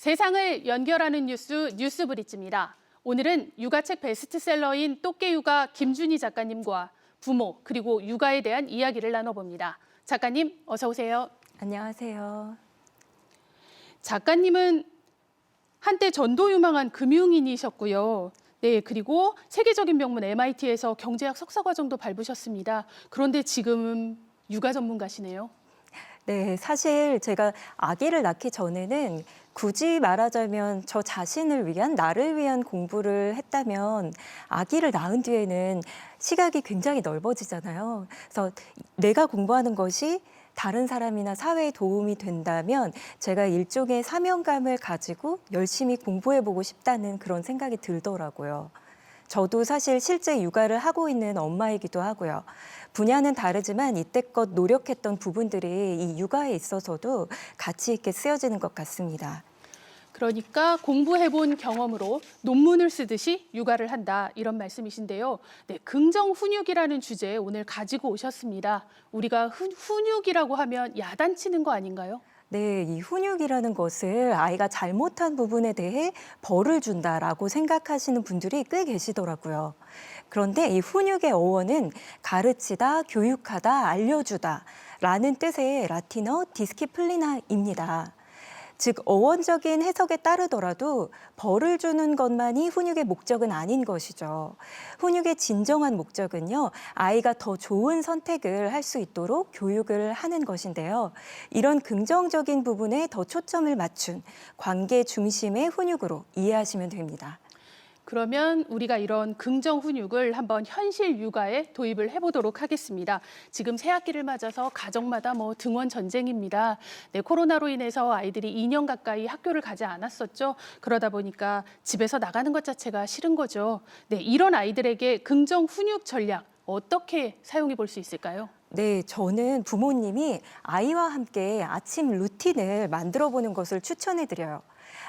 세상을 연결하는 뉴스 뉴스브릿지입니다. 오늘은 육아책 베스트셀러인 똑개육아 김준희 작가님과 부모 그리고 육아에 대한 이야기를 나눠봅니다. 작가님 어서 오세요. 안녕하세요. 작가님은 한때 전도 유망한 금융인이셨고요. 네, 그리고 세계적인 명문 MIT에서 경제학 석사과정도 밟으셨습니다. 그런데 지금은 육아 전문가시네요. 네, 사실 제가 아기를 낳기 전에는 굳이 말하자면 저 자신을 위한, 나를 위한 공부를 했다면 아기를 낳은 뒤에는 시각이 굉장히 넓어지잖아요. 그래서 내가 공부하는 것이 다른 사람이나 사회에 도움이 된다면 제가 일종의 사명감을 가지고 열심히 공부해보고 싶다는 그런 생각이 들더라고요. 저도 사실 실제 육아를 하고 있는 엄마이기도 하고요. 분야는 다르지만 이때껏 노력했던 부분들이 이 육아에 있어서도 가치 있게 쓰여지는 것 같습니다. 그러니까 공부해본 경험으로 논문을 쓰듯이 육아를 한다 이런 말씀이신데요. 네, 긍정훈육이라는 주제 오늘 가지고 오셨습니다. 우리가 훈육이라고 하면 야단치는 거 아닌가요? 네, 이 훈육이라는 것을 아이가 잘못한 부분에 대해 벌을 준다라고 생각하시는 분들이 꽤 계시더라고요. 그런데 이 훈육의 어원은 가르치다, 교육하다, 알려주다 라는 뜻의 라틴어 디스키플리나입니다. 즉 어원적인 해석에 따르더라도 벌을 주는 것만이 훈육의 목적은 아닌 것이죠. 훈육의 진정한 목적은요, 아이가 더 좋은 선택을 할 수 있도록 교육을 하는 것인데요. 이런 긍정적인 부분에 더 초점을 맞춘 관계 중심의 훈육으로 이해하시면 됩니다. 그러면 우리가 이런 긍정 훈육을 한번 현실 육아에 도입을 해보도록 하겠습니다. 지금 새학기를 맞아서 가정마다 등원 전쟁입니다. 네, 코로나로 인해서 아이들이 2년 가까이 학교를 가지 않았었죠. 그러다 보니까 집에서 나가는 것 자체가 싫은 거죠. 네, 이런 아이들에게 긍정 훈육 전략 어떻게 사용해 볼 수 있을까요? 네, 저는 부모님이 아이와 함께 아침 루틴을 만들어 보는 것을 추천해 드려요.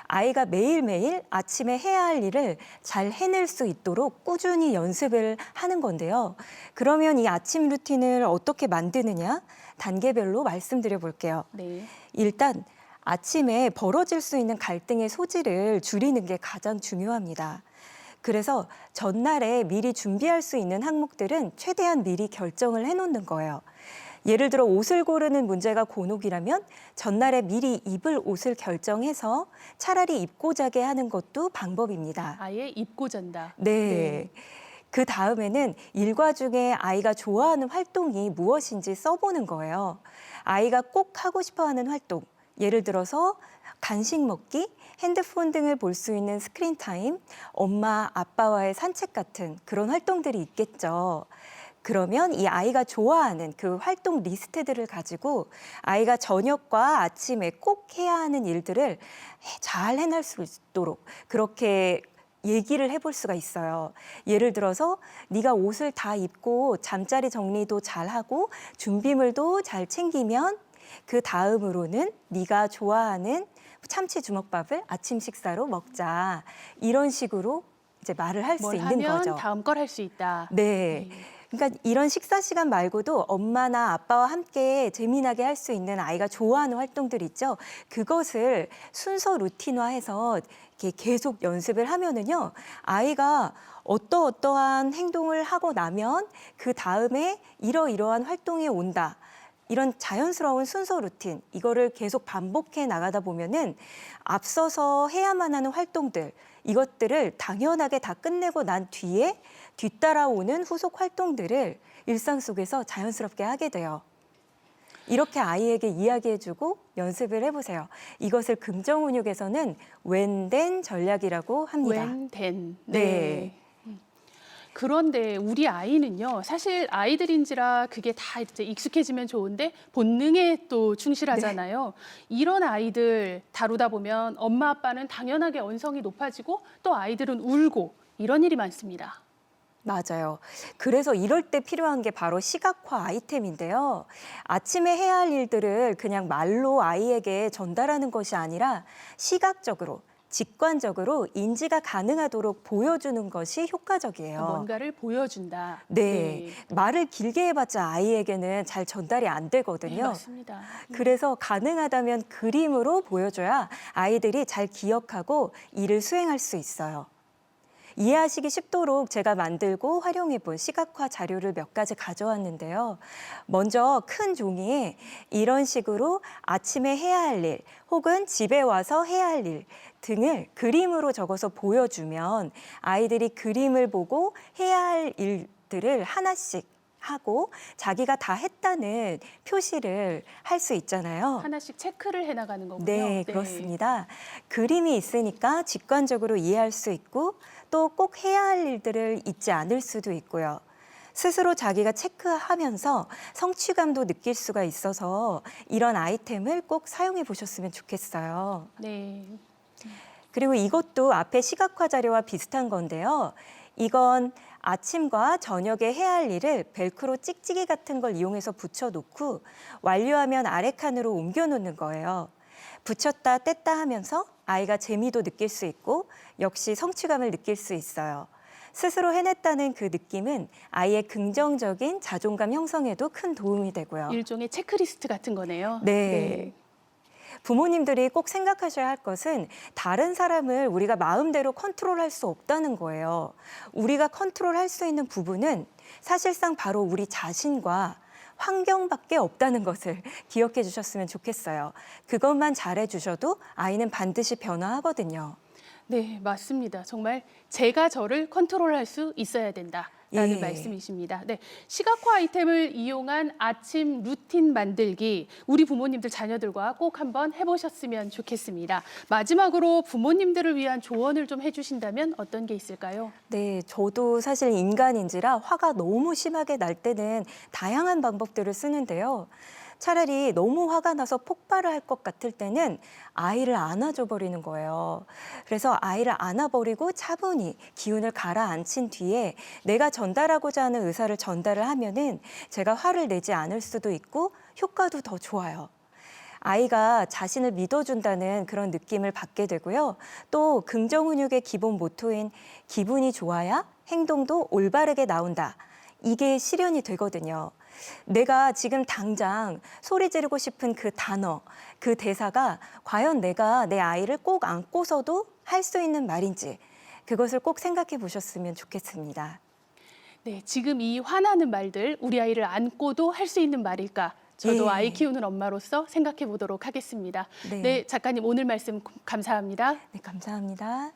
아이가 매일매일 아침에 해야 할 일을 잘 해낼 수 있도록 꾸준히 연습을 하는 건데요. 그러면 이 아침 루틴을 어떻게 만드느냐? 단계별로 말씀드려 볼게요. 네. 일단 아침에 벌어질 수 있는 갈등의 소지를 줄이는 게 가장 중요합니다. 그래서 전날에 미리 준비할 수 있는 항목들은 최대한 미리 결정을 해놓는 거예요. 예를 들어 옷을 고르는 문제가 곤혹이라면 전날에 미리 입을 옷을 결정해서 차라리 입고 자게 하는 것도 방법입니다. 아예 입고 잔다. 네. 그 다음에는 일과 중에 아이가 좋아하는 활동이 무엇인지 써보는 거예요. 아이가 꼭 하고 싶어하는 활동, 예를 들어서 간식 먹기, 핸드폰 등을 볼 수 있는 스크린 타임, 엄마, 아빠와의 산책 같은 그런 활동들이 있겠죠. 그러면 이 아이가 좋아하는 그 활동 리스트들을 가지고 아이가 저녁과 아침에 꼭 해야 하는 일들을 잘 해낼 수 있도록 그렇게 얘기를 해볼 수가 있어요. 예를 들어서 네가 옷을 다 입고 잠자리 정리도 잘하고 준비물도 잘 챙기면 그 다음으로는 네가 좋아하는 참치 주먹밥을 아침 식사로 먹자. 이런 식으로 이제 말을 할 수 있는 하면 거죠. 다음 걸 할 수 있다. 네. 그러니까 이런 식사 시간 말고도 엄마나 아빠와 함께 재미나게 할 수 있는 아이가 좋아하는 활동들 있죠. 그것을 순서 루틴화해서 이렇게 계속 연습을 하면은요, 아이가 어떠한 행동을 하고 나면 그 다음에 이러이러한 활동이 온다. 이런 자연스러운 순서 루틴, 이거를 계속 반복해 나가다 보면은 앞서서 해야만 하는 활동들, 이것들을 당연하게 다 끝내고 난 뒤에 뒤따라오는 후속 활동들을 일상 속에서 자연스럽게 하게 돼요. 이렇게 아이에게 이야기해주고 연습을 해보세요. 이것을 긍정훈육에서는 when then 전략이라고 합니다. when then. 네. 그런데 우리 아이는요, 사실 아이들인지라 그게 다 이제 익숙해지면 좋은데 본능에 또 충실하잖아요. 이런 아이들 다루다 보면 엄마 아빠는 당연하게 언성이 높아지고 또 아이들은 울고 이런 일이 많습니다. 맞아요. 그래서 이럴 때 필요한 게 바로 시각화 아이템인데요. 아침에 해야 할 일들을 그냥 말로 아이에게 전달하는 것이 아니라 시각적으로 직관적으로 인지가 가능하도록 보여주는 것이 효과적이에요. 뭔가를 보여준다. 네, 말을 길게 해봤자 아이에게는 잘 전달이 안 네, 되거든요. 맞습니다. 그래서 가능하다면 그림으로 보여줘야 아이들이 잘 기억하고 이를 수행할 수 있어요. 이해하시기 쉽도록 제가 만들고 활용해 본 시각화 자료를 몇 가지 가져왔는데요. 먼저 큰 종이에 이런 식으로 아침에 해야 할 일 혹은 집에 와서 해야 할 일 등을 그림으로 적어서 보여주면 아이들이 그림을 보고 해야 할 일들을 하나씩 하고 자기가 다 했다는 표시를 할 수 있잖아요. 하나씩 체크를 해나가는 거군요. 네, 그렇습니다. 그림이 있으니까 직관적으로 이해할 수 있고 또 꼭 해야 할 일들을 잊지 않을 수도 있고요. 스스로 자기가 체크하면서 성취감도 느낄 수가 있어서 이런 아이템을 꼭 사용해 보셨으면 좋겠어요. 네. 그리고 이것도 앞에 시각화 자료와 비슷한 건데요. 이건 아침과 저녁에 해야 할 일을 벨크로 찍찍이 같은 걸 이용해서 붙여놓고 완료하면 아래 칸으로 옮겨놓는 거예요. 붙였다 뗐다 하면서 아이가 재미도 느낄 수 있고 역시 성취감을 느낄 수 있어요. 스스로 해냈다는 그 느낌은 아이의 긍정적인 자존감 형성에도 큰 도움이 되고요. 일종의 체크리스트 같은 거네요. 네. 부모님들이 꼭 생각하셔야 할 것은 다른 사람을 우리가 마음대로 컨트롤할 수 없다는 거예요. 우리가 컨트롤할 수 있는 부분은 사실상 바로 우리 자신과 환경밖에 없다는 것을 기억해 주셨으면 좋겠어요. 그것만 잘해 주셔도 아이는 반드시 변화하거든요. 네, 맞습니다. 정말 제가 저를 컨트롤할 수 있어야 된다라는 예. 말씀이십니다. 네, 시각화 아이템을 이용한 아침 루틴 만들기 우리 부모님들 자녀들과 꼭 한번 해보셨으면 좋겠습니다. 마지막으로 부모님들을 위한 조언을 좀 해주신다면 어떤 게 있을까요? 네, 저도 사실 인간인지라 화가 너무 심하게 날 때는 다양한 방법들을 쓰는데요. 차라리 너무 화가 나서 폭발을 할 것 같을 때는 아이를 안아줘 버리는 거예요. 그래서 아이를 안아버리고 차분히 기운을 가라앉힌 뒤에 내가 전달하고자 하는 의사를 전달을 하면은 제가 화를 내지 않을 수도 있고 효과도 더 좋아요. 아이가 자신을 믿어준다는 그런 느낌을 받게 되고요. 또 긍정훈육의 기본 모토인 기분이 좋아야 행동도 올바르게 나온다. 이게 실현이 되거든요. 내가 지금 당장 소리 지르고 싶은 그 단어, 그 대사가 과연 내가 내 아이를 꼭 안고서도 할 수 있는 말인지 그것을 꼭 생각해 보셨으면 좋겠습니다. 네, 지금 이 화나는 말들 우리 아이를 안고도 할 수 있는 말일까? 저도 예. 아이 키우는 엄마로서 생각해 보도록 하겠습니다. 네. 네, 작가님 오늘 말씀 감사합니다. 네, 감사합니다.